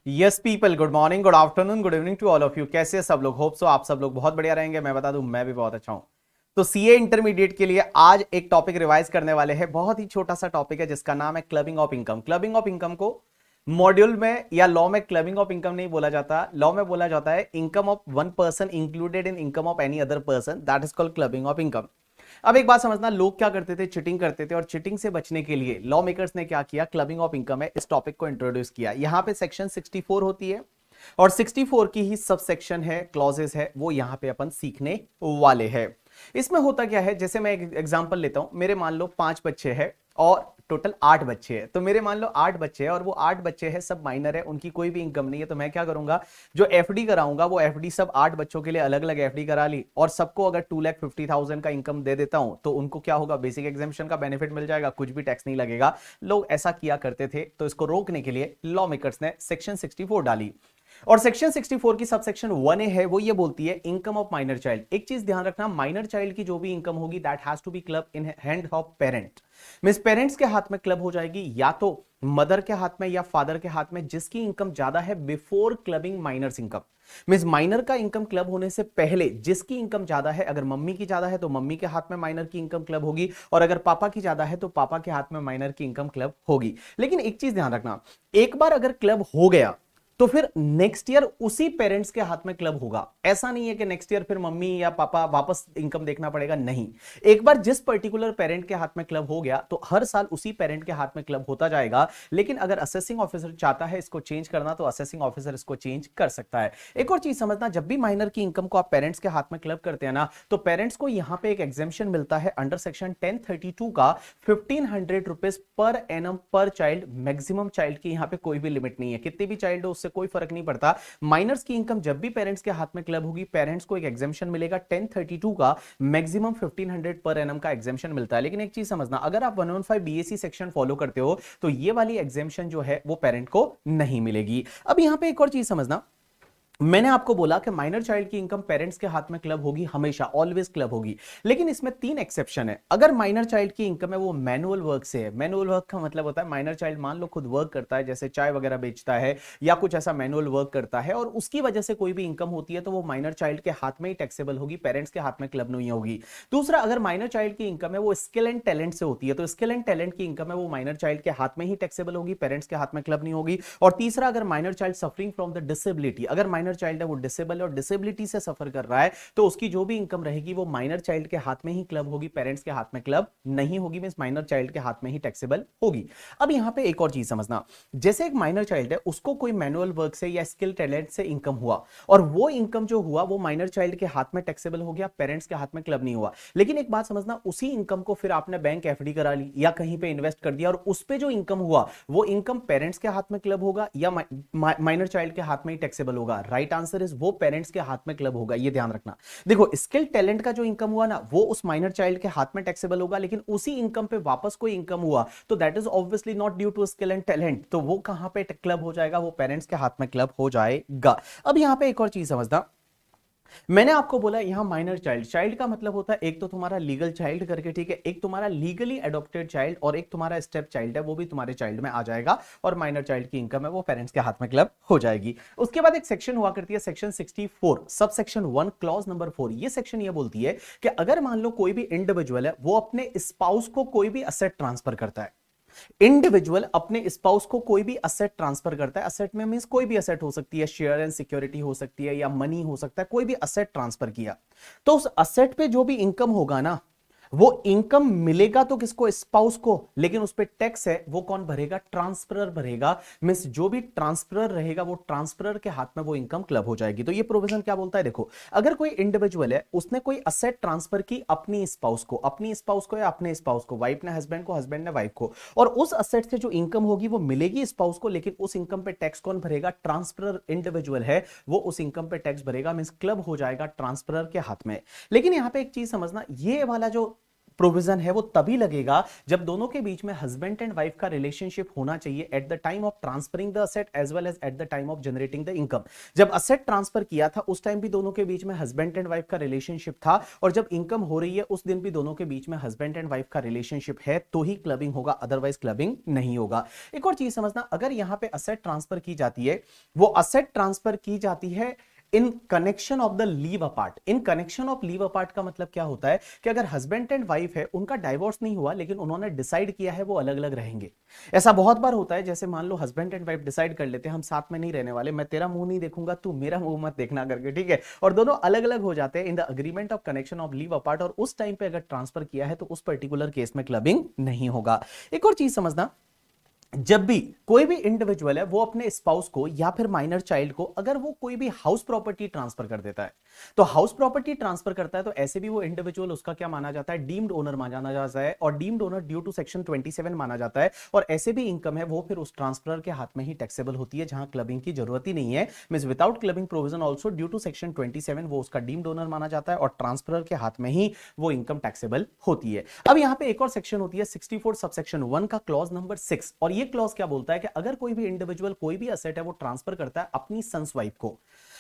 Yes people, good morning, good afternoon, good evening to all of you. कैसे हैं सब लोग? होप सो आप सब लोग बहुत बढ़िया रहेंगे। मैं बता दूं, मैं भी बहुत अच्छा हूं। तो सीए इंटरमीडिएट के लिए आज एक टॉपिक रिवाइज करने वाले हैं। बहुत ही छोटा सा टॉपिक है जिसका नाम है clubbing of income. Clubbing of income को मॉड्यूल में या लॉ में क्लबिंग ऑफ इनकम नहीं बोला जाता। लॉ में बोला जाता है income of one person included in income of any other person, that is called clubbing of income. अब एक बात समझना, लोग क्या करते थे? चिटिंग करते थे, और चिटिंग से बचने के लिए लॉ मेकर्स ने क्या किया? क्लबिंग ऑफ इनकम है, इस टॉपिक को इंट्रोड्यूस किया। यहां पे सेक्शन 64 होती है और 64 की ही सब सेक्शन है, क्लॉजेस है, वो यहां पे अपन सीखने वाले हैं। इसमें होता क्या है, जैसे मैं एक एग्जांपल लेता हूं। मेरे मान लो 5 बच्चे हैं और टोटल 8 बच्चे हैं। तो मेरे मान लो 8 बच्चे हैं और वो 8 बच्चे हैं, सब माइनर है, उनकी कोई भी इनकम नहीं है। तो मैं क्या करूंगा, जो एफडी कराऊंगा वो एफडी सब 8 बच्चों के लिए अलग अलग एफडी करा ली और सबको अगर 2,50,000 का इनकम दे देता हूं तो उनको क्या होगा? बेसिक एग्जामिशन का बेनिफिट मिल जाएगा, कुछ भी टैक्स नहीं लगेगा। लोग ऐसा किया करते थे, तो इसको रोकने के लिए लॉ मेकर्स ने सेक्शन 64 डाली। और सेक्शन 64 की सब सेक्शन 1A है, वो ये बोलती है इनकम ऑफ माइनर चाइल्ड। एक चीज ध्यान रखना, माइनर चाइल्ड की जो भी इनकम होगी that has to be club in hand of parent. Means parents के हाथ में क्लब हो जाएगी, या तो मदर के हाथ में या फादर के हाथ में, जिसकी इनकम ज्यादा है before clubbing minors income. Means minor का इनकम क्लब होने से पहले जिसकी इनकम ज्यादा है, अगर मम्मी की ज्यादा है तो मम्मी के हाथ में माइनर की इनकम क्लब होगी, और अगर पापा की ज्यादा है तो पापा के हाथ में माइनर की इनकम क्लब होगी। लेकिन एक चीज ध्यान रखना, एक बार अगर क्लब हो गया तो फिर नेक्स्ट ईयर उसी पेरेंट्स के हाथ में क्लब होगा। ऐसा नहीं है कि नेक्स्ट ईयर फिर मम्मी या पापा वापस इनकम देखना पड़ेगा, नहीं। एक बार जिस पर्टिकुलर पेरेंट के हाथ में क्लब हो गया तो हर साल उसी पेरेंट के हाथ में क्लब होता जाएगा। लेकिन अगर असेसिंग ऑफिसर चाहता है इसको चेंज करना तो असेसिंग ऑफिसर इसको चेंज कर सकता है। एक और चीज समझना, जब भी माइनर की इनकम को आप पेरेंट्स के हाथ में क्लब करते हैं ना, तो पेरेंट्स को यहां पे एक एग्जेम्पशन मिलता है अंडर सेक्शन 1032 का 1500 रुपीज पर एनम पर चाइल्ड। मैक्सिमम चाइल्ड की यहां पे कोई भी लिमिट नहीं है, कितने भी चाइल्ड हो उससे कोई फर्क नहीं पड़ता। माइनर्स की इनकम जब भी पेरेंट्स के हाथ में क्लब होगी, पेरेंट्स को एक एग्जेम्पशन मिलेगा 1032 का, मैक्सिमम 1500 पर एनम का एग्जेम्पशन मिलता है। लेकिन एक चीज समझना, अगर आप 115 बीएससी सेक्शन फॉलो करते हो तो ये वाली एग्जेम्पशन जो है वो पेरेंट को नहीं मिलेगी। अब यहां पे एक और चीज समझना, मैंने आपको बोला कि माइनर चाइल्ड की इनकम पेरेंट्स के हाथ में क्लब होगी, हमेशा ऑलवेज क्लब होगी। लेकिन इसमें 3 एक्सेप्शन है। अगर माइनर चाइल्ड की इनकम है वो मैनुअल वर्क से है। मैनुअल वर्क का मतलब होता है माइनर चाइल्ड मान लो खुद वर्क करता है, जैसे चाय वगैरह बेचता है या कुछ ऐसा मैनुअल वर्क करता है, और उसकी वजह से कोई भी इनकम होती है तो वो माइनर चाइल्ड के हाथ में ही टैक्सेबल होगी, पेरेंट्स के हाथ में क्लब नहीं होगी। दूसरा, अगर माइनर चाइल्ड की इनकम है वो स्किल एंड टैलेंट से होती है, तो स्किल एंड टैलेंट की इनकम है वो माइनर चाइल्ड के हाथ में ही टैक्सेबल होगी, पेरेंट्स के हाथ में क्लब नहीं होगी। और तीसरा, अगर minor child suffering from the disability, अगर माइनर चाइल्ड है वो डिसेबल और डिसेबिलिटी से सफर कर रहा है, तो उसकी जो भी इनकम रहेगी वो माइनर चाइल्ड के हाथ में ही क्लब होगी, पेरेंट्स के हाथ में क्लब नहीं होगी। मींस माइनर चाइल्ड के हाथ में ही टैक्सेबल होगी। अब यहां पे एक और चीज समझना, जैसे एक माइनर चाइल्ड है उसको कोई मैनुअल वर्क से या स्किल टैलेंट से इनकम हुआ, और वो इनकम जो हुआ वो माइनर चाइल्ड के हाथ में टैक्सेबल हो गया, पेरेंट्स के हाथ में क्लब नहीं हुआ। लेकिन एक बात समझना, उसी इनकम को फिर आपने बैंक एफडी करा ली या कहीं पे इन्वेस्ट कर दिया, और उस पे जो इनकम हुआ वो इनकम पेरेंट्स के हाथ में क्लब होगा या माइनर चाइल्ड के हाथ में ही टैक्सेबल होगा? राइट आंसर इज वो पेरेंट्स के हाथ में क्लब होगा। ये ध्यान रखना। देखो, स्किल टैलेंट का जो इनकम हुआ ना वो उस माइनर चाइल्ड के हाथ में टैक्सेबल होगा, लेकिन उसी इनकम पे वापस कोई इनकम हुआ तो that is obviously not due to skill and talent, तो वो कहां पे क्लब हो जाएगा? वो पेरेंट्स के हाथ में क्लब हो जाएगा। अब यहां पे एक और चीज समझना, मैंने आपको बोला यहां माइनर चाइल्ड, चाइल्ड का मतलब होता है एक तो तुम्हारा लीगल चाइल्ड करके, ठीक है, एक तुम्हारा लीगली एडॉप्टेड चाइल्ड, और एक तुम्हारा स्टेप चाइल्ड है, वो भी तुम्हारे चाइल्ड में आ जाएगा। और माइनर चाइल्ड की इनकम है वो पेरेंट्स के हाथ में क्लब हो जाएगी। उसके बाद एक सेक्शन हुआ करती है section 64 sub section 1 clause number 4। ये सेक्शन ये बोलती है कि अगर मान लो कोई भी इंडिविजुअल है वो अपने स्पाउस को कोई भी असेट ट्रांसफर करता है, इंडिविजुअल अपने स्पाउस को कोई भी असेट ट्रांसफर करता है, असेट में मींस कोई भी असेट हो सकती है, शेयर एंड सिक्योरिटी हो सकती है या मनी हो सकता है, कोई भी असेट ट्रांसफर किया, तो उस असेट पे जो भी इनकम होगा ना वो इनकम मिलेगा तो किसको? स्पाउस को। लेकिन उस पे टैक्स है वो कौन भरेगा? ट्रांसफरर भरेगा। मींस जो भी ट्रांसफरर रहेगा वो ट्रांसफरर के हाथ में वो इनकम क्लब हो जाएगी। तो ये प्रोविजन क्या बोलता है? देखो, अगर कोई इंडिविजुअल है उसने कोई असेट ट्रांसफर की अपनी स्पाउस को, अपनी स्पाउस को या अपने स्पाउस को, वाइफ ने हस्बैंड को, हस्बैंड ने वाइफ को, और उस असेट से जो इनकम होगी वो मिलेगी स्पाउस को, लेकिन उस इनकम पे टैक्स कौन भरेगा? ट्रांसफरर इंडिविजुअल है वो उस इनकम पे टैक्स भरेगा, मींस क्लब हो जाएगा ट्रांसफरर के हाथ में। लेकिन यहां पे एक चीज समझना, ये वाला जो प्रोविजन है वो तभी लगेगा जब दोनों के बीच में हस्बैंड एंड वाइफ का रिलेशनशिप होना चाहिए at the time of transferring the asset as well as at the time of generating the income. जब असेट ट्रांसफर किया था उस टाइम भी दोनों के बीच में हस्बैंड एंड वाइफ का रिलेशनशिप था, और जब इनकम हो रही है उस दिन भी दोनों के बीच में हस्बैंड एंड वाइफ का रिलेशनशिप है, तो ही क्लबिंग होगा, अदरवाइज क्लबिंग नहीं होगा। एक और चीज समझना, अगर यहां पे असेट ट्रांसफर की जाती है, वो असेट ट्रांसफर की जाती है in connection of the leave apart. In connection of leave apart का मतलब क्या होता है कि अगर हस्बैंड एंड वाइफ है, उनका डाइवोर्स नहीं हुआ लेकिन उन्होंने डिसाइड किया है वो अलग अलग रहेंगे। ऐसा बहुत बार होता है, जैसे मान लो हस्बैंड एंड वाइफ डिसाइड कर लेते हैं हम साथ में नहीं रहने वाले, मैं तेरा मुंह नहीं देखूंगा, तू मेरा मुंह मत देखना करके, ठीक है, और दोनों अलग अलग हो जाते हैं in the agreement of connection of leave apart, और उस टाइम पे अगर ट्रांसफर किया है तो उस पर्टिकुलर केस में क्लबिंग नहीं होगा। एक और चीज समझना, जब भी कोई भी इंडिविजुअल है वो अपने स्पाउस को या फिर माइनर चाइल्ड को अगर वो कोई भी हाउस प्रॉपर्टी ट्रांसफर कर देता है, तो हाउस प्रॉपर्टी ट्रांसफर करता है तो ऐसे भी वो इंडिविजुअल उसका क्या माना जाता है, डीम्ड ओनर माना जाता है, और deemed owner due to section 27 माना जाता है, और ऐसे भी इनकम है वो फिर उस ट्रांसफर के हाथ में ही टैक्सेबल होती है, जहां क्लबिंग की जरूरत ही नहीं है। Means without clubbing provision also due to section 27 वो उसका डीम्ड ओनर माना जाता है और ट्रांसफर के हाथ में ही वो इनकम टैक्सेबल होती है। अब यहां पे एक और सेक्शन होती है 64 सबसेक्शन 1 का क्लॉज नंबर 6, और ये क्लॉज क्या बोलता है कि अगर कोई भी इंडिविजुअल कोई भी असेट है वो ट्रांसफर करता है अपनी सन्स वाइफ को,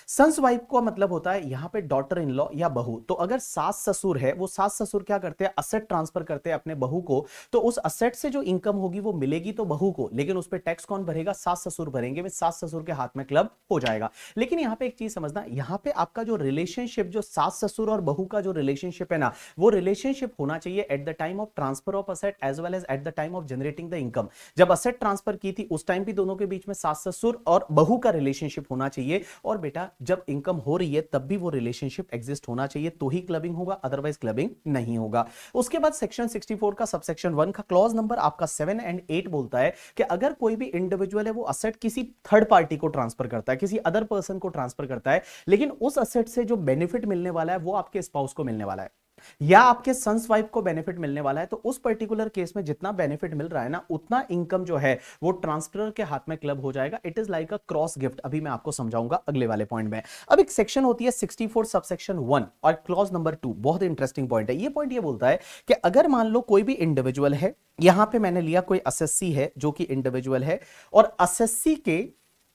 सन्स वाइफ को मतलब होता है यहां पे डॉटर इन लॉ या बहू, तो अगर सास ससुर है वो सास ससुर क्या करते हैं, असेट ट्रांसफर करते हैं अपने बहू को, तो उस असेट से जो इनकम होगी वो मिलेगी तो बहू को, लेकिन उस पर टैक्स कौन भरेगा, सास ससुर भरेंगे, में सास ससुर के हाथ में क्लब हो जाएगा। लेकिन यहां पे एक चीज समझना, यहां पे आपका जो रिलेशनशिप, जो सास ससुर और बहू का जो रिलेशनशिप है ना, वो रिलेशनशिप होना चाहिए at the time of transfer of asset as well as at the time of generating the income. जब असेट ट्रांसफर की थी उस टाइम भी दोनों के बीच में सास ससुर और बहू का रिलेशनशिप होना चाहिए, और बेटा जब इनकम हो रही है तब भी वो रिलेशनशिप एग्जिस्ट होना चाहिए, तो ही क्लबिंग होगा, अदरवाइज क्लबिंग नहीं होगा। उसके बाद सेक्शन 64 का सबसेक्शन 1 का क्लॉज नंबर आपका 7 एंड 8 बोलता है कि अगर कोई भी इंडिविजुअल है वो असेट किसी थर्ड पार्टी को ट्रांसफर करता है, किसी अदर पर्सन को ट्रांसफर करता है, लेकिन उस असेट से जो बेनिफिट मिलने वाला है वो आपके स्पाउस को मिलने वाला है या आपके सन्स वाइफ को बेनिफिट मिलने वाला है, तो उस पर्टिकुलर केस में जितना बेनिफिट मिल रहा है ना, उतना इनकम जो है वो ट्रांसफरर के हाथ में क्लब हो जाएगा। It is like a cross gift, अभी मैं आपको समझाऊंगा अगले वाले पॉइंट में। अब एक सेक्शन होती है 64 सबसेक्शन 1 और क्लॉज नंबर 2, बहुत इंटरेस्टिंग पॉइंट है। ये पॉइंट ये बोलता है कि अगर मान लो कोई भी इंडिविजुअल है, यहां पे मैंने लिया कोई असेस्सी है जो कि इंडिविजुअल है, और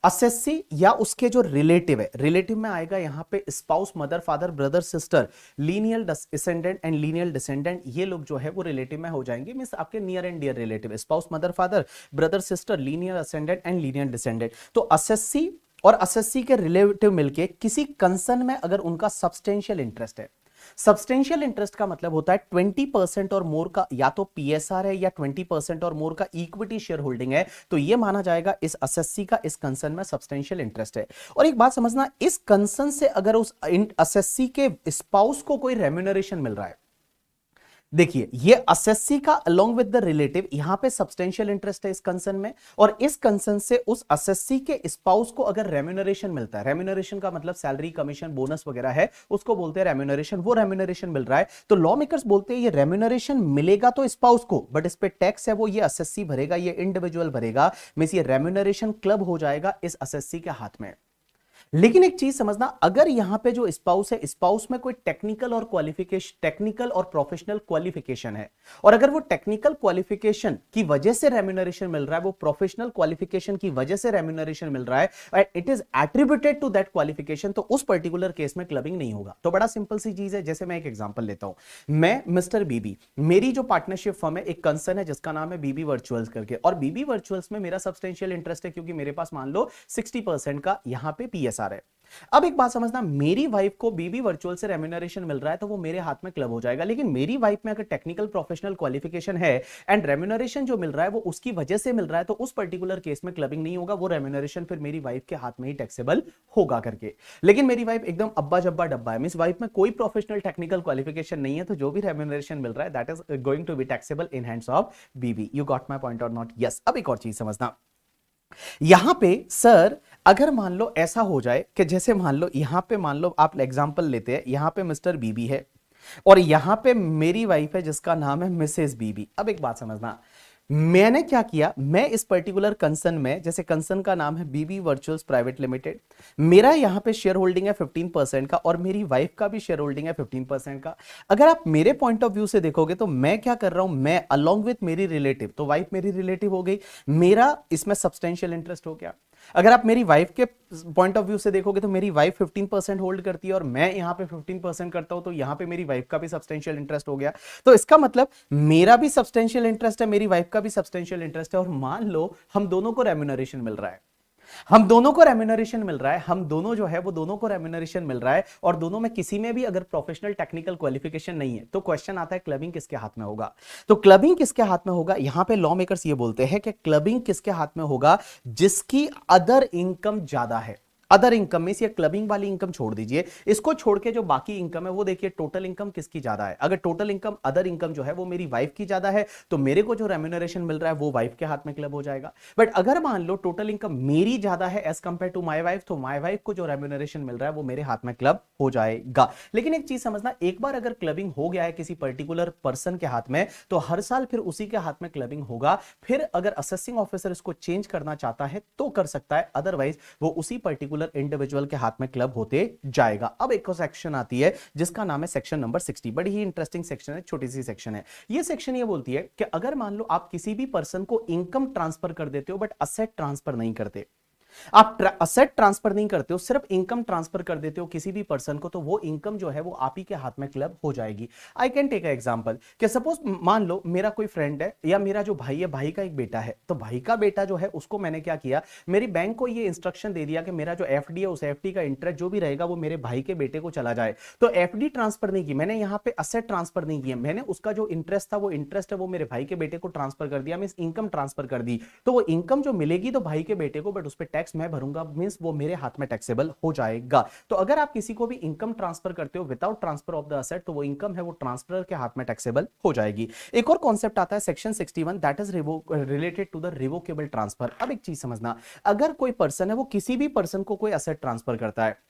असेस्सी या उसके जो रिलेटिव है, रिलेटिव में आएगा यहां पे spouse, mother, father, brother, sister, lineal descendant and lineal descendant, ये लोग जो है वो रिलेटिव में हो जाएंगे, मींस आपके near and dear relative, spouse, mother, father, brother, sister, lineal ascendant and lineal descendant. तो असेस्सी और असेस्सी के रिलेटिव मिलके किसी कंसर्न में अगर उनका सब्सटेंशियल इंटरेस्ट है, सब्सटेंशियल इंटरेस्ट का मतलब होता है 20% और मोर का या तो पीएसआर है या 20% और मोर का इक्विटी शेयर होल्डिंग है, तो यह माना जाएगा इस असेस्सी का इस कंसर्न में सब्सटेंशियल इंटरेस्ट है। और एक बात समझना, इस कंसर्न से अगर उस असेस्सी के स्पाउस को कोई रेम्यूनरेशन मिल रहा है, देखिए ये असेस्सी का अलोंग विद द रिलेटिव यहां पे सब्सटेंशियल इंटरेस्ट है इस कंसर्न में, और इस कंसर्न से उस असेस्सी के स्पाउस को अगर रेम्यूनरेशन मिलता है, रेम्यूनरेशन का मतलब सैलरी, कमीशन, बोनस वगैरह है, उसको बोलते हैं रेम्यूनरेशन, वो रेम्यूनरेशन मिल रहा है, तो लॉ मेकर्स बोलते हैं ये रेम्यूनरेशन मिलेगा तो स्पाउस को, बट इस पे टैक्स है वो ये असेस्सी भरेगा, ये इंडिविजुअल भरेगा, मींस ये रेम्यूनरेशन क्लब हो जाएगा इस असेस्सी के हाथ में। लेकिन एक चीज समझना, अगर यहां पे जो स्पाउस है, स्पाउस में कोई टेक्निकल और प्रोफेशनल क्वालिफिकेशन है, और अगर वो टेक्निकल क्वालिफिकेशन की वजह से रेम्यूनरेशन मिल रहा है, वो प्रोफेशनल क्वालिफिकेशन की वजह से रेम्यूनरेशन मिल रहा है, and it is attributed to that qualification, तो उस पर्टिकुलर केस में क्लबिंग नहीं होगा। तो बड़ा सिंपल सी चीज है, जैसे मैं एक एग्जांपल लेता हूं, मैं मिस्टर बीबी, मेरी जो पार्टनरशिप फर्म है, एक कंसर्न है जिसका नाम है बीबी वर्चुअल्स करके, और बीबी वर्चुअल्स में मेरा सब्सटेंशियल इंटरेस्ट है क्योंकि मेरे पास मान लो 60% का यहां पे पीएसआर है। अब एक बात समझना, मेरी वाइफ को बीबी वर्चुअल से रेम्यूनरेशन मिल रहा है तो वो मेरे हाथ में क्लब हो जाएगा, लेकिन मेरी वाइफ में अगर टेक्निकल प्रोफेशनल क्वालिफिकेशन है एंड रेम्यूनरेशन जो मिल रहा है वो उसकी वजह से मिल रहा है, तो उस पर्टिकुलर केस में क्लबिंग नहीं होगा, वो रेम्यूनरेशन फिर मेरी वाइफ के हाथ में ही टैक्सेबल होगा करके। लेकिन मेरी वाइफ एकदम अब्बा जब्बा डब्बा है, मींस वाइफ में कोई प्रोफेशनल टेक्निकल क्वालिफिकेशन नहीं है, तो जो भी रेम्यूनरेशन मिल रहा है that is going to be taxable in hands of बीबी। यू गॉट माय पॉइंट और नॉट? यस। अब एक और चीज समझना, यहां पे सर अगर मान लो ऐसा हो जाए कि जैसे मान लो यहां पे, मान लो आप एग्जांपल लेते हैं, यहां पे मिस्टर बीबी है और यहां पे मेरी वाइफ है जिसका नाम है मिसेस बीबी। अब एक बात समझना, मैंने क्या किया, मैं इस पर्टिकुलर कंसर्न में, जैसे कंसर्न का नाम है बीबी वर्चुअल्स प्राइवेट लिमिटेड, मेरा यहां पे शेयर होल्डिंग है 15% का और मेरी वाइफ का भी शेयर होल्डिंग है 15% का। अगर आप मेरे पॉइंट ऑफ व्यू से देखोगे तो मैं क्या कर रहा हूं, मैं अलोंग विथ मेरी रिलेटिव, तो वाइफ मेरी रिलेटिव हो गई, मेरा इसमें सब्सटेंशियल इंटरेस्ट हो गया। अगर आप मेरी वाइफ के पॉइंट ऑफ व्यू से देखोगे तो मेरी वाइफ 15% होल्ड करती है और मैं यहां पे 15% करता हूं, तो यहां पे मेरी वाइफ का भी सब्सटेंशियल इंटरेस्ट हो गया। तो इसका मतलब मेरा भी सब्सटेंशियल इंटरेस्ट है, मेरी वाइफ का भी सब्सटेंशियल इंटरेस्ट है, और मान लो हम दोनों को रेम्यूनरेशन मिल रहा है, हम दोनों को रेम्यूनरेशन मिल रहा है, हम दोनों जो है वो दोनों को रेम्यूनरेशन मिल रहा है, और दोनों में किसी में भी अगर प्रोफेशनल टेक्निकल क्वालिफिकेशन नहीं है, तो क्वेश्चन आता है क्लबिंग किसके हाथ में होगा। तो क्लबिंग किसके हाथ में होगा, यहां पे लॉ मेकर्स ये बोलते हैं कि क्लबिंग किसके हाथ में होगा, जिसकी अदर इनकम ज्यादा है। अदर इनकम में ये क्लबिंग वाली इनकम छोड़ दीजिए, इसको छोड़ के जो बाकी इनकम है वो देखिए टोटल इनकम किसकी ज्यादा है। अगर टोटल इनकम अदर इनकम जो है वो मेरी वाइफ की ज्यादा है, तो मेरे को जो रेम्यूनरेशन मिल रहा है वो वाइफ के हाथ में क्लब हो जाएगा। बट अगर मान लो टोटल इनकम मेरी ज्यादा है as compare to my wife, तो माय वाइफ को जो रेम्यूनरेशन मिल रहा है वो मेरे हाथ में क्लब हो जाएगा। लेकिन एक चीज समझना, एक बार अगर क्लबिंग हो गया है किसी पर्टिकुलर पर्सन के हाथ में, तो हर साल फिर उसी के हाथ में क्लबिंग होगा। फिर अगर असेसिंग ऑफिसर इसको चेंज करना चाहता है तो कर सकता है, अदरवाइज वो उसी पर्टिकुलर इंडिविजुअल के हाथ में क्लब होते जाएगा। अब एक और सेक्शन आती है जिसका नाम है सेक्शन नंबर 60। बड़ी ही इंटरेस्टिंग सेक्शन है, छोटी सी सेक्शन है। ये सेक्शन ये बोलती है कि अगर मान लो आप किसी भी पर्सन को इनकम ट्रांसफर कर देते हो बट असेट ट्रांसफर नहीं करते, आप असेट ट्रांसफर नहीं करते हो, सिर्फ इनकम ट्रांसफर कर देते हो किसी भी पर्सन को, तो वो इनकम जो है वो आप ही के हाथ में क्लब हो जाएगी। आई कैन टेक एग्जांपल कि सपोज मान लो मेरा कोई फ्रेंड है या मेरा जो भाई है, भाई का एक बेटा है, तो भाई का बेटा जो है उसको मैंने क्या किया, मेरी बैंक को ये इंस्ट्रक्शन दे दिया कि मेरा जो एफडी है उस एफडी का इंटरेस्ट जो भी रहेगा वो मेरे भाई के बेटे को चला जाए। तो एफडी ट्रांसफर नहीं की मैंने, यहां पे असेट ट्रांसफर नहीं किया मैंने, उसका जो इंटरेस्ट था वो इंटरेस्ट है वो मेरे भाई के बेटे को ट्रांसफर कर दिया, मींस इनकम ट्रांसफर कर दी। तो वो इनकम जो मिलेगी तो भाई के बेटे को, बट उस पर टैक्स मैं भरूंगा, मींस वो मेरे हाथ में टैक्सेबल हो जाएगा। तो अगर आप किसी को भी इनकम ट्रांसफर करते हो without transfer of the asset, तो वो इनकम है वो ट्रांसफर के हाथ में टैक्सेबल हो जाएगी। एक और कॉन्सेप्ट आता है section 61, that is related to the revocable transfer. अब एक चीज समझना, अगर कोई पर्सन है वो किसी भी पर्सन को कोई असेट ट्रांसफर करता है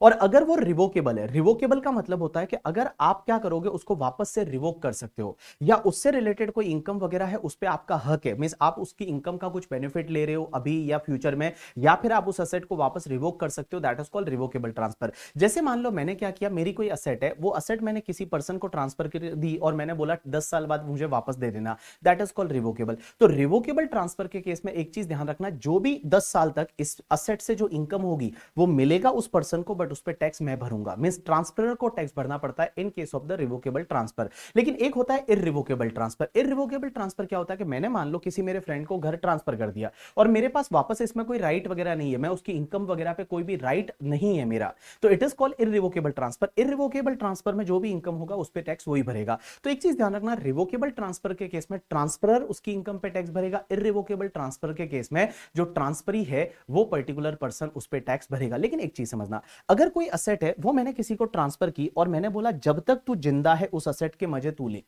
और अगर वो रिवोकेबल है, रिवोकेबल का मतलब होता है कि अगर आप क्या करोगे उसको वापस से रिवोक कर सकते हो, या उससे रिलेटेड कोई इनकम वगैरह है उस पे आपका हक है, मींस आप उसकी इनकम का कुछ बेनिफिट ले रहे हो अभी या फ्यूचर में, या फिर आप उस असेट को वापस रिवोक कर सकते हो, that is called revocable transfer. जैसे मान लो मैंने क्या किया, मेरी कोई असेट है, वो असेट मैंने किसी पर्सन को ट्रांसफर कर दी और मैंने बोला 10 साल बाद मुझे वापस दे देना, दैट इज कॉल्ड रिवोकेबल। तो रिवोकेबल ट्रांसफर के केस में एक चीज ध्यान रखना, जो भी 10 साल तक इस असेट से जो इनकम होगी वो मिलेगा उस पर्सन को, बट उस पर टैक्स मैं भरूंगा, मींस ट्रांसफरर को टैक्स भरना पड़ता है in case of the revocable transfer. लेकिन एक होता है इररिवोकेबल ट्रांसफर। इररिवोकेबल ट्रांसफर क्या होता है कि मैंने मान लो किसी मेरे फ्रेंड को घर ट्रांसफर कर दिया और मेरे पास वापस इसमें कोई राइट वगैरह नहीं है, मैं उसकी इनकम वगैरह पे कोई भी राइट नहीं है मेरा, तो it is called irrevocable transfer. Irrevocable transfer में जो भी इनकम होगा उस पर टैक्स वही भरेगा। तो एक चीज ध्यान रखना, रिवोकेबल ट्रांसफर के केस में ट्रांसफरर उसकी इनकम पे टैक्स भरेगा, इररिवोकेबल ट्रांसफर के केस में जो ट्रांसफरी है वो पर्टिकुलर पर्सन उस पर टैक्स भरेगा। लेकिन एक चीज समझना, अगर कोई असेट है वो मैंने किसी को ट्रांसफर की और मैंने बोला जब तक तू जिंदा है उस असेट के मजे तू ले,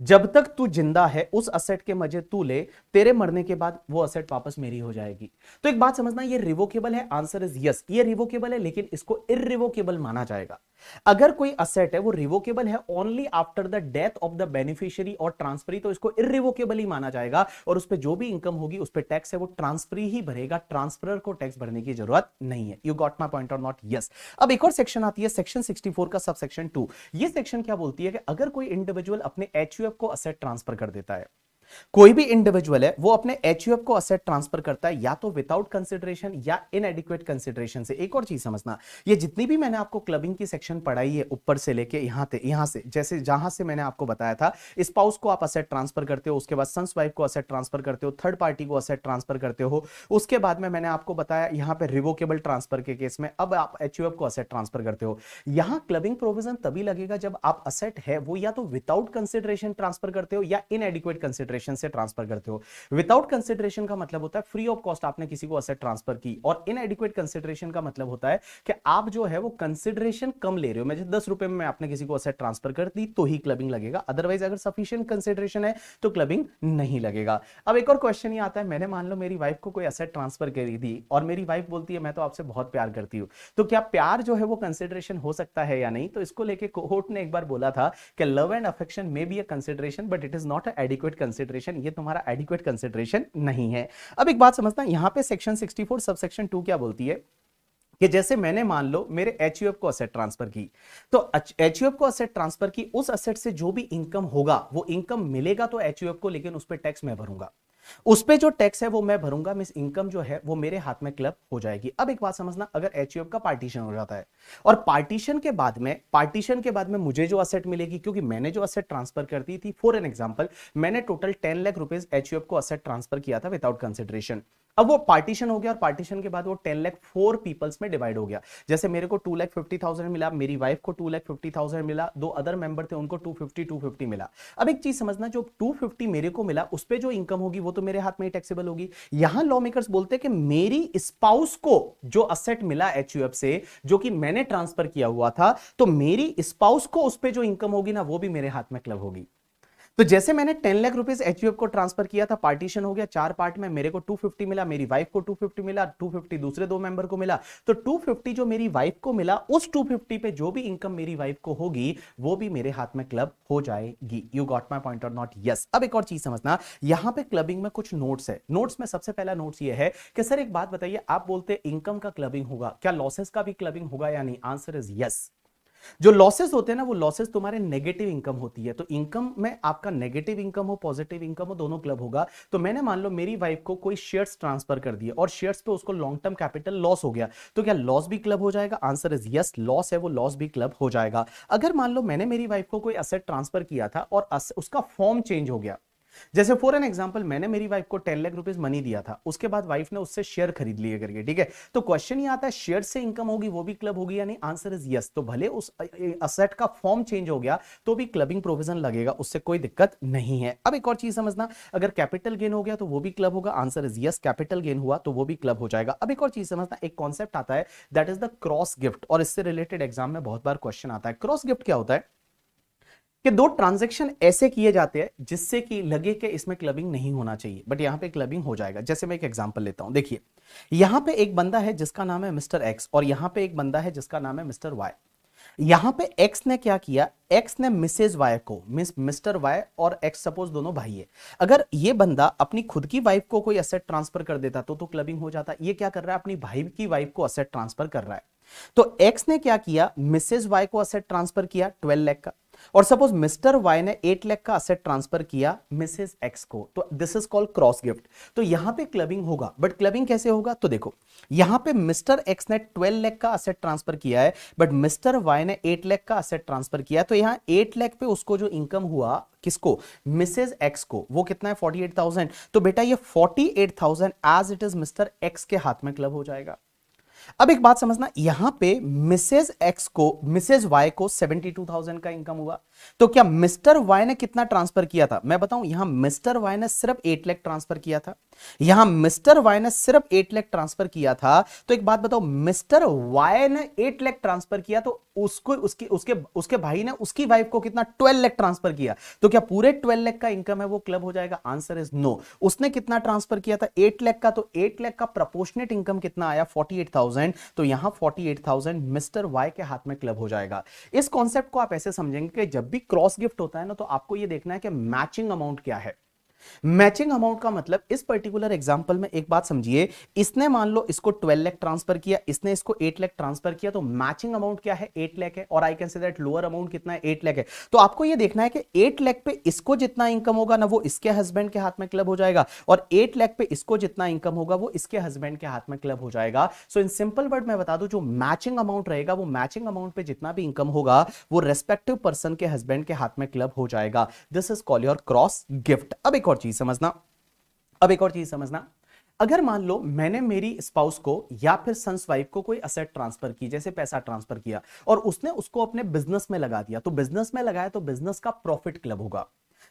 जब तक तू जिंदा है उस असेट के मजे तू ले, तेरे मरने के बाद वो असेट वापस मेरी हो जाएगी। तो एक बात समझना, ये रिवोकेबल है, आंसर इज यस, ये रिवोकेबल है, लेकिन इसको इररिवोकेबल माना जाएगा। अगर कोई असेट है वो रिवोकेबल है only after the death of the beneficiary और ट्रांसफरी, तो इसको इररिवोकेबल ही माना जाएगा और उस पर जो भी इनकम होगी उस पर टैक्स है वो ट्रांसफरी ही भरेगा, ट्रांसफरर को टैक्स भरने की जरूरत नहीं है। यू गॉट माय पॉइंट और नॉट? यस। अब एक और सेक्शन आती है सेक्शन 64 का सब सेक्शन 2। ये सेक्शन क्या बोलती है कि अगर कोई इंडिविजुअल अपने एचयूएफ को असेट ट्रांसफर कर देता है, कोई भी इंडिविजुअल है वो अपने एचयूएफ को असेट ट्रांसफर करता है या तो विदाउट कंसिडरेशन या इनएडिक्वेट कंसिडरेशन से। एक और चीज समझना, ये जितनी भी मैंने आपको क्लबिंग की सेक्शन पढ़ाई है ऊपर से लेके यहां से जैसे जहां से मैंने आपको बताया था, स्पाउस को आप असेट ट्रांसफर करते हो, उसके बाद सन्स वाइफ को असेट ट्रांसफर करते हो, थर्ड पार्टी को असेट ट्रांसफर करते हो, उसके बाद में मैंने आपको बताया यहां पे रिवोकेबल ट्रांसफर के केस में अब आप एचयूएफ को असेट ट्रांसफर करते हो। यहां क्लबिंग प्रोविजन तभी लगेगा जब आप असेट है वो या तो विदाउट कंसिडरेशन ट्रांसफर करते हो या इनएडिक्वेट कंसिडरेशन से ट्रांसफर करते हो। विदाउट कंसिडरेशन का मतलब होता है फ्री ऑफ कॉस्ट आपने किसी को असेट ट्रांसफर की, और इनएडिक्वेट कंसिडरेशन का मतलब होता है कि आप जो है वो कंसिडरेशन कम ले रहे हो, मैं 10 रुपए में आपने किसी को असेट ट्रांसफर कर दी तो ही क्लबिंग लगेगा, अदरवाइज अगर सफिशिएंट कंसिडरेशन है तो क्लबिंग नहीं लगेगा। अब एक और क्वेश्चन ये आता है, मैंने मान लो मेरी वाइफ को कोई असेट ट्रांसफर करी थी और मेरी वाइफ बोलती है मैं तो आपसे बहुत प्यार करती हूं, तो क्या प्यार जो है वो कंसिडरेशन हो सकता है या नहीं? तो इसको लेके कोर्ट ने एक बार बोला था कि love and affection may be a consideration but it is not a adequate consideration consideration, ये तुम्हारा एडिक्वेट कंसिडरेशन नहीं है। अब एक बात समझना, यहां पे सेक्शन 64 सबसेक्शन 2 क्या बोलती है कि जैसे मैंने मान लो मेरे एचयूएफ को असेट ट्रांसफर की, तो एचयूएफ को असेट ट्रांसफर की, उस असेट से जो भी इनकम होगा वो इनकम मिलेगा तो एचयूएफ को, लेकिन उस पर टैक्स मैं भरूंगा, उस पे जो टैक्स है वो मैं भरूंगा, मिस इनकम जो है वो मेरे हाथ में क्लब हो जाएगी। अब एक बात समझना, अगर एचयूएफ का पार्टीशन हो जाता है और पार्टीशन के बाद में मुझे जो असेट मिलेगी, क्योंकि मैंने जो असेट ट्रांसफर कर दी थी, फॉर एन एग्जांपल मैंने टोटल 10 लाख रुपीस एचयूएफ को असेट ट्रांसफर किया था विदाउट कंसिडरेशन। अब वो पार्टीशन हो गया और पार्टीशन के बाद वो 10 लाख 4 पीपल्स में डिवाइड हो गया। जैसे मेरे को 2,50,000 मिला, मेरी वाइफ को 2,50,000 मिला, दो अदर मेंबर थे उनको 250 मिला। अब एक चीज समझना, जो 250 मेरे को मिला उस पे जो इनकम होगी वो तो मेरे हाथ में ही टैक्सेबल होगी। यहां लॉ मेकर्स बोलते हैं कि मेरी स्पाउस को जो असेट मिला एचयूएफ से, जो कि मैंने ट्रांसफर किया हुआ था, तो मेरी स्पाउस को उस पे जो इनकम होगी ना वो भी मेरे हाथ में क्लब होगी। तो जैसे मैंने 10 लाख रुपीस एचयूएफ को ट्रांसफर किया था, पार्टीशन हो गया 4 पार्ट में, मेरे को 250 मिला, मेरी वाइफ को 250 मिला, 250 दूसरे दो मेंबर को मिला, तो 250 जो मेरी वाइफ को मिला, उस 250 पे जो भी इनकम मेरी वाइफ को होगी वो भी मेरे हाथ में क्लब हो जाएगी। यू गॉट माय पॉइंट और नॉट? यस। अब एक और चीज समझना, यहां पे क्लबिंग में कुछ नोट्स है। नोट्स में सबसे पहला नोट्स ये है कि सर एक बात बताइए, आप बोलते इनकम का क्लबिंग होगा, क्या लॉसेस का भी क्लबिंग होगा या नहीं? Answer is yes. जो लॉसेस होते हैं ना, वो लॉसेस तुम्हारे नेगेटिव इनकम होती है, तो इनकम में आपका नेगेटिव इनकम हो पॉजिटिव इनकम हो, दोनों क्लब होगा। तो मैंने मान लो मेरी वाइफ को कोई शेयर्स ट्रांसफर कर दिए और शेयर्स पे उसको लॉन्ग टर्म कैपिटल लॉस हो गया, तो क्या लॉस भी क्लब हो जाएगा? आंसर इज यस, लॉस है वो लॉस भी क्लब हो जाएगा। अगर मान लो मैंने मेरी वाइफ को कोई असेट ट्रांसफर किया था और उसका फॉर्म चेंज हो गया, जैसे फॉर एन एग्जांपल मैंने मेरी वाइफ को 10 लाख रुपीस मनी दिया था, उसके बाद वाइफ ने उससे शेयर खरीद लिए करके, ठीक है, तो क्वेश्चन ये आता है शेयर से इनकम होगी वो भी क्लब होगी या नहीं? Answer is yes. तो भले उस असेट का फॉर्म चेंज हो गया तो भी क्लबिंग प्रोविजन लगेगा, उससे कोई दिक्कत नहीं है। अब एक और चीज समझना, अगर कैपिटल गेन हो गया तो वो भी क्लब होगा। Answer is yes, capital gain हुआ तो वो भी क्लब हो जाएगा। अब एक और चीज समझना, एक कॉन्सेप्ट आता है that is the cross gift, और इससे रिलेटेड एग्जाम में बहुत बार क्वेश्चन आता है। क्रॉस गिफ्ट क्या होता है कि दो ट्रांजैक्शन ऐसे किए जाते हैं जिससे कि लगे कि इसमें क्लबिंग नहीं होना चाहिए, बट यहां पे क्लबिंग हो जाएगा। जैसे मैं एक एग्जांपल लेता हूं, देखिए यहां पे एक बंदा है जिसका नाम है मिस्टर एक्स और यहां पे एक बंदा है जिसका नाम है मिस्टर वाई। यहां पे एक्स ने क्या किया, एक्स ने मिसेज वाई को, मिस्टर वाई और एक्स सपोज दोनों भाई है, अगर ये बंदा अपनी खुद की वाइफ को कोई असेट ट्रांसफर कर देता तो क्लबिंग हो जाता। ये क्या कर रहा है, अपनी भाई की वाइफ को असेट ट्रांसफर कर रहा है। तो एक्स ने क्या किया, मिसेज वाई को असेट ट्रांसफर किया 12 लाख का, और सपोज मिस्टर वाई ने 8 लाख का असेट ट्रांसफर किया मिसेज एक्स को, तो this is called cross gift. तो यहां पे क्लबिंग होगा, बट क्लबिंग कैसे होगा, तो देखो यहां पे मिस्टर एक्स ने 12 लाख का असेट ट्रांसफर किया है, बट मिस्टर वाई ने 8 लाख का असेट ट्रांसफर किया है, तो यहां 8 लाख पे उसको जो इनकम हुआ, किसको, मिसेज एक्स को, वो कितना है 48,000। तो बेटा ये 48,000 as it is mister X के हाथ में क्लब हो जाएगा। अब एक बात समझना, यहां पे मिसेज एक्स को, मिसेज वाई को 72,000 का इनकम हुआ, तो क्या मिस्टर वाई ने कितना ट्रांसफर किया था? मैं बताऊं, यहां मिस्टर वाई ने सिर्फ 8 लाख ट्रांसफर किया था, यहां मिस्टर वाई ने सिर्फ 8 लाख ट्रांसफर किया था। तो एक बात बताओ, मिस्टर वाई ने 8 लाख ट्रांसफर किया, तो उसको उसके भाई ने उसकी वाइफ को कितना, 12 लाख ट्रांसफर किया, तो क्या पूरे 12 लाख का इनकम है वो क्लब हो जाएगा? Answer is no. उसने कितना ट्रांसफर किया था, 8 लाख का, तो 8 लाख का प्रोपोर्शनेट इनकम कितना आया, 48,000, तो यहां 48,000 मिस्टर वाई के हाथ में क्लब हो जाएगा। इस कॉन्सेप्ट को आप ऐसे समझेंगे कि जब भी क्रॉस गिफ्ट होता है ना, तो आपको यह देखना है कि मैचिंग अमाउंट क्या है। मैचिंग अमाउंट का मतलब, इस पर्टिकुलर एग्जांपल में एक बात समझिए, इसने मान लो इसको 12 लाख ट्रांसफर किया, इसने इसको 8 लाख ट्रांसफर किया, तो मैचिंग अमाउंट क्या है, 8 लाख है, और I can say that lower amount कितना है, 8 लाख है। तो आपको यह देखना है कि 8 लाख पे इसको जितना इनकम होगा ना वो इसके हस्बैंड के हाथ में क्लब हो जाएगा, और 8 लाख पे इसको जितना इनकम होगा वो इसके हस्बैंड के हाथ में क्लब हो जाएगा। सो इन सिंपल वर्ड मैं बता दूं, जो मैचिंग अमाउंट रहेगा, वो मैचिंग अमाउंट पे जितना भी इनकम होगा वो रेस्पेक्टिव पर्सन के हस्बैंड के हाथ में क्लब हो जाएगा। This is called your cross gift. अब एक और चीज समझना, अगर मान लो मैंने मेरी स्पाउस को या फिर सन्स वाइफ को कोई असेट ट्रांसफर की, जैसे पैसा ट्रांसफर किया, और उसने उसको अपने बिजनेस में लगा दिया, तो बिजनेस में लगाया तो बिजनेस का प्रॉफिट क्लब होगा।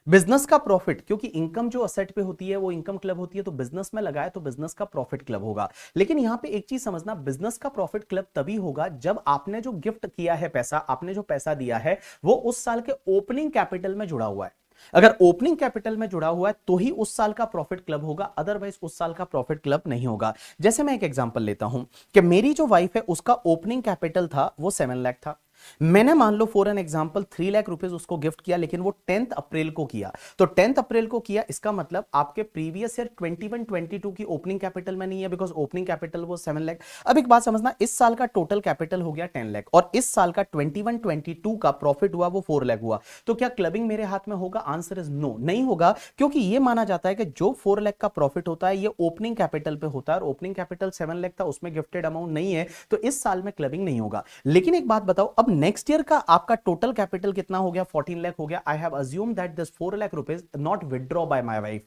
बिजनेस का प्रॉफिट, क्योंकि इनकम जो असेट पे होती है वो इनकम क्लब होती है, तो बिजनेस में लगाया तो बिजनेस का प्रॉफिट क्लब होगा। लेकिन यहां पे एक चीज समझना, बिजनेस का प्रॉफिट क्लब तभी होगा जब आपने जो गिफ्ट किया है पैसा, आपने जो पैसा दिया है वो उस साल के ओपनिंग कैपिटल में जुड़ा हुआ है। अगर ओपनिंग कैपिटल में जुड़ा हुआ है तो ही उस साल का प्रॉफिट क्लब होगा, अदरवाइज उस साल का प्रॉफिट क्लब नहीं होगा। जैसे मैं एक एग्जांपल लेता हूं कि मेरी जो वाइफ है उसका ओपनिंग कैपिटल था वो 7 लाख था, मैंने मान लो for an example 3 lakh rupees उसको गिफ्ट किया, लेकिन वो 10th अप्रैल को किया। तो 10th अप्रैल को किया, इसका मतलब आपके प्रीवियस ईयर 21-22 की ओपनिंग कैपिटल में नहीं है, बिकॉज ओपनिंग कैपिटल वो 7 लाख। अब एक बात समझना, इस साल का टोटल कैपिटल हो गया 10 लाख और इस साल का 21-22 का प्रॉफिट हुआ वो 4 लाख हुआ। तो क्या क्लबिंग मेरे हाथ में होगा? आंसर इज नो, नहीं होगा, क्योंकि ये माना जाता है कि जो 4 लाख का प्रॉफिट होता है ये ओपनिंग कैपिटल पे होता है और ओपनिंग कैपिटल 7 लाख था, उसमें गिफ्टेड अमाउंट नहीं है, तो इस साल में क्लबिंग नहीं होगा। लेकिन एक बात बताओ, अब नेक्स्ट ईयर का आपका टोटल कैपिटल कितना हो गया? 14 लाख हो गया। I have assume that this 4 lakh rupees not withdraw by my wife.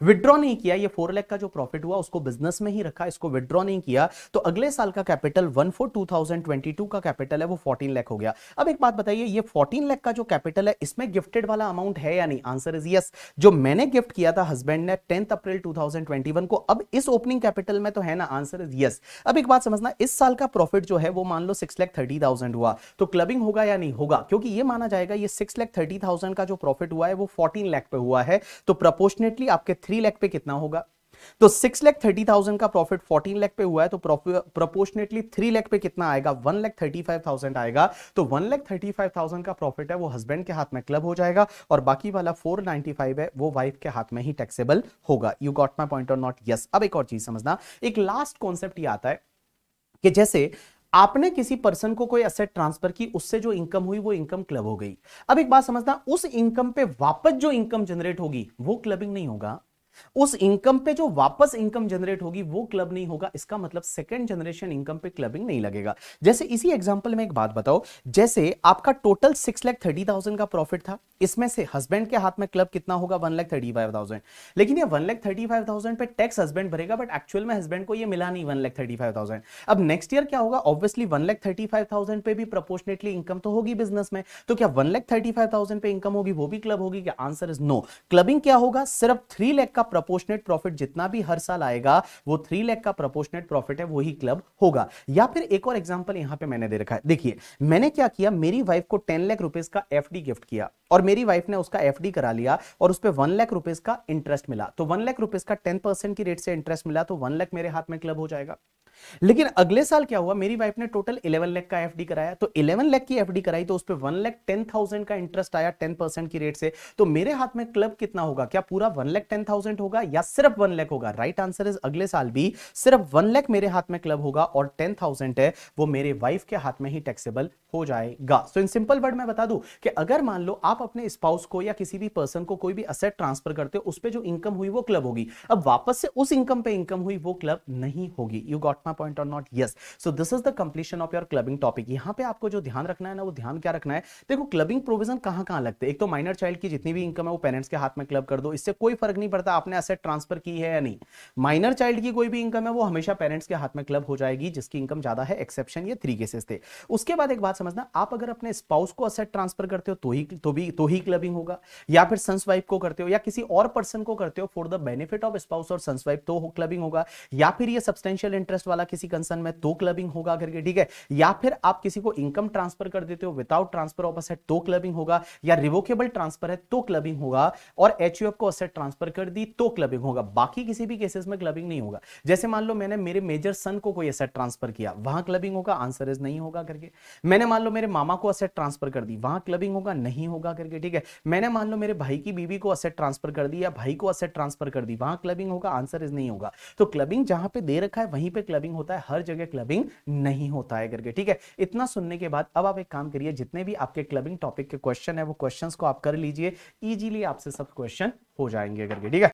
Withdraw नहीं किया, ये 4 लाख का जो प्रॉफिट हुआ उसको बिजनेस में ही रखा, इसको विड्रॉ नहीं किया, तो अगले साल का कैपिटल 1/4/2022 का कैपिटल है वो 14 लाख हो गया। अब एक बात बताइए, ये 14 लाख का जो कैपिटल है इसमें गिफ्टेड वाला अमाउंट है या नहीं? Answer is yes. जो मैंने गिफ्ट किया था हस्बैंड ने 10 अप्रैल 2021 को, अब इस ओपनिंग कैपिटल में तो है ना? Answer is yes. अब एक बात समझना, इस साल का प्रॉफिट जो है वो मान लो 6,30,000 हुआ, तो क्लबिंग होगा या नहीं होगा? क्योंकि ये माना जाएगा ये 6,30,000 का जो प्रॉफिट हुआ है वो 14 लाख पे हुआ है, तो प्रोपोर्शनेटली आपके 3 लाख पे कितना होगा? तो 6,30,000 का प्रॉफिट 14 लाख पे हुआ है, तो प्रोपोर्शनेटली 3 लाख पे कितना आएगा? 1,35,000 आएगा। तो 1,35,000 का प्रॉफिट है वो हस्बैंड के हाथ में क्लब हो जाएगा और बाकी वाला 495 है वो वाइफ के हाथ में ही टैक्सेबल होगा। यू गॉट माय पॉइंट और नॉट? यस। अब एक और चीज समझना, एक लास्ट कॉन्सेप्ट ये आता है कि जैसे आपने किसी पर्सन को कोई एसेट ट्रांसफर की, उससे जो इनकम हुई वो इनकम क्लब हो गई। अब एक बात समझना, उस इनकम पे वापस जो इनकम जनरेट होगी वो क्लबिंग नहीं होगा। उस इनकम पे जो वापस इनकम जनरेट होगी वो क्लब नहीं होगा। इसका मतलब सेकंड जनरेशन इनकम पे क्लबिंग नहीं लगेगा। जैसे इसी एग्जांपल में एक बात बताओ, जैसे आपका टोटल 6,30,000 का प्रॉफिट था, इसमें से हस्बैंड के हाथ में क्लब कितना होगा? 1,35,000। लेकिन ये 1,35,000 पे टैक्स हस्बैंड भरेगा, बट एक्चुअल में हस्बैंड को ये मिला नहीं 1,35,000। अब नेक्स्ट ईयर क्या होगा? ऑब्वियसली 1,35,000 पे भी प्रोपोर्शनेटली इनकम तो होगी बिजनेस में, तो क्या 1,35,000 पे इनकम होगी वो भी क्लब होगी क्या? Answer is no. क्लबिंग क्या होगा? सिर्फ 3 लाख का प्रोपोर्शनेट प्रॉफिट जितना भी हर साल आएगा वो 3 लाख का प्रोपोर्शनेट प्रॉफिट है, वही क्लब होगा। या फिर एक और एग्जांपल यहां पे मैंने दे रखा है, देखिए मैंने क्या किया, मेरी वाइफ को 10 लाख रुपीस का एफडी गिफ्ट किया और मेरी वाइफ ने उसका एफडी करा लिया और उस पर 1 लाख रुपीस का इंटरेस्ट मिला। तो 1 लाख रुपीस का 10% की रेट से इंटरेस्ट मिला, तो 1 लाख मेरे हाथ में क्लब हो जाएगा। लेकिन अगले साल क्या हुआ, मेरी वाइफ ने टोटल 11 लाख का एफडी कराया, तो 11 लाख की एफडी कराई तो उस पर 1,10,000 का इंटरेस्ट आया 10% की रेट से, तो मेरे हाथ में क्लब कितना होगा? क्या पूरा 1,10,000 होगा या सिर्फ 1 लाख होगा? राइट आंसर इज अगले साल भी सिर्फ 1 लाख मेरे हाथ में क्लब होगा और 10,000 है वो मेरे वाइफ के हाथ में ही टैक्सेबल हो जाएगा। सो इन सिंपल वर्ड में बता दूं कि अगर मान लो आप अपने स्पाउस को या किसी भी पर्सन को कोई भी असेट ट्रांसफर करते हो, उस पे जो इनकम हुई वो क्लब होगी, अब वापस से उस इनकम पे इनकम हुई वो क्लब नहीं होगी। यू गॉट माय पॉइंट और not? Yes. So this is the completion of your clubbing topic. यहां पे आपको जो ध्यान रखना है ना, वो ध्यान क्या रखना है, देखो क्लबिंग प्रोविजन कहां लगते हैं। एक तो माइनर चाइल्ड की जितनी भी इनकम है वो पेरेंट्स के हाथ में क्लब कर दो, इससे कोई फर्क नहीं पड़ता आपने असेट ट्रांसफर की है या नहीं। माइनर चाइल्ड की कोई भी इनकम है वो हमेशा पेरेंट्स के हाथ में क्लब हो जाएगी, जिसकी इनकम ज्यादा है, एक्सेप्शन ये 3 केसेस थे। उसके बाद एक बात समझना, आप अगर अपने स्पाउस को असेट ट्रांसफर करते हो तो ही क्लबिंग होगा, या फिर सन्स वाइफ को करते हो या किसी और पर्सन को करते हो for the benefit of spouse और सन्स वाइफ, तो क्लबिंग होगा, या फिर ये सब्सटेंशियल इंटरेस्ट वाला किसी कंसर्न में तो क्लबिंग होगा करके, ठीक है। या फिर आप किसी को इनकम ट्रांसफर कर देते हो विदाउट ट्रांसफर ऑफ असेट तो क्लबिंग होगा, या रिवोकेबल ट्रांसफर है तो क्लबिंग होगा, और एचयूएफ को असेट ट्रांसफर कर दी तो क्लबिंग होगा। बाकी किसी भी केसेस में क्लबिंग नहीं होगा। जैसे मान लो मैंने मेरे मेजर सन को कोई असेट ट्रांसफर किया, वहां क्लबिंग होगा? आंसर इज नहीं होगा करके। मैंने मान लो मेरे मामा को असेट ट्रांसफर कर दी, वहां क्लबिंग होगा? नहीं होगा करके, ठीक है। मैंने मान लो मेरे भाई की बीवी को असेट ट्रांसफर कर दी या भाई को असेट ट्रांसफर कर दी, वहां क्लबिंग होगा? आंसर इज नहीं होगा। तो क्लबिंग जहां पे दे रखा है वहीं पे क्लबिंग होता है, हर जगह क्लबिंग नहीं होता है करके, ठीक है। इतना सुनने के बाद अब आप एक काम करिए, जितने भी आपके क्लबिंग टॉपिक के क्वेश्चन है वो क्वेश्चंस को आप कर लीजिए, इजीली आपसे सब क्वेश्चन हो जाएंगे करके, ठीक है।